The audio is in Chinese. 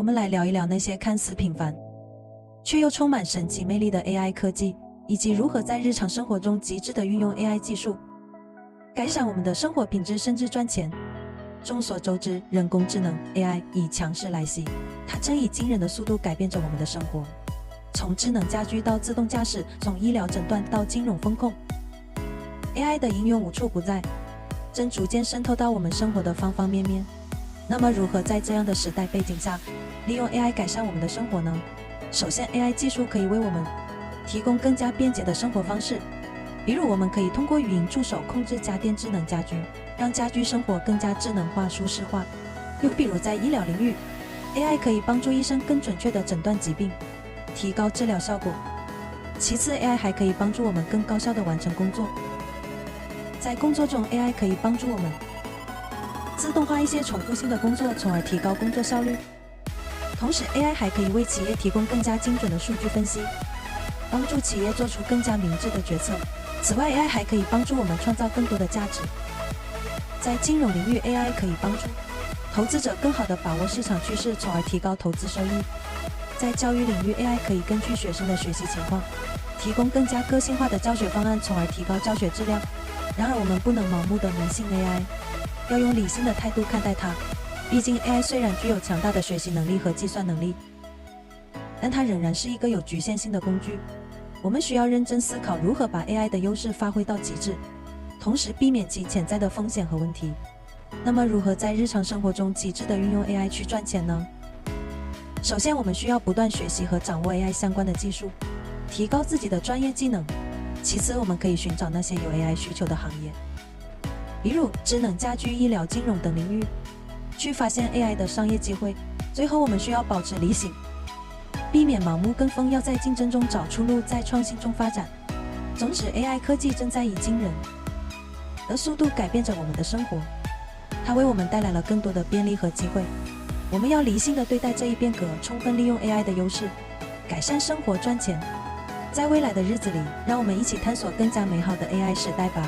们来聊一聊那些看似平凡，却又充满神奇魅力的 AI 科技，以及如何在日常生活中极致地运用 AI 技术，改善我们的生活品质，甚至赚钱。众所周知，人工智能 AI 已强势来袭，它正以惊人的速度改变着我们的生活。从智能家居到自动驾驶，从医疗诊断到金融风控， AI 的应用无处不在，正逐渐渗透到我们生活的方方面面。那么如何在这样的时代背景下，利用 AI 改善我们的生活呢？首先， AI 技术可以为我们提供更加便捷的生活方式，比如我们可以通过语音助手控制家电、智能家居，让家居生活更加智能化、舒适化。又比如在医疗领域， AI 可以帮助医生更准确地诊断疾病，提高治疗效果。其次， AI 还可以帮助我们更高效地完成工作。在工作中， AI 可以帮助我们自动化一些重复性的工作，从而提高工作效率。同时， AI 还可以为企业提供更加精准的数据分析，帮助企业做出更加明智的决策。此外， AI 还可以帮助我们创造更多的价值。在金融领域， AI 可以帮助投资者更好地把握市场趋势，从而提高投资收益。在教育领域， AI 可以根据学生的学习情况，提供更加个性化的教学方案，从而提高教学质量。然而，我们不能盲目地迷信 AI， 要用理性的态度看待它。毕竟 AI 虽然具有强大的学习能力和计算能力，但它仍然是一个有局限性的工具。我们需要认真思考如何把 AI 的优势发挥到极致，同时避免其潜在的风险和问题。那么，如何在日常生活中极致地运用 AI 去赚钱呢？首先，我们需要不断学习和掌握 AI 相关的技术，提高自己的专业技能。其次，我们可以寻找那些有 AI 需求的行业，比如智能家居、医疗、金融等领域，去发现 AI 的商业机会。最后，我们需要保持理性，避免盲目跟风，要在竞争中找出路，在创新中发展。总之， AI 科技正在以惊人的速度改变着我们的生活，它为我们带来了更多的便利和机会。我们要理性地对待这一变革，充分利用 AI 的优势，改善生活、赚钱。在未来的日子里，让我们一起探索更加美好的 AI 时代吧。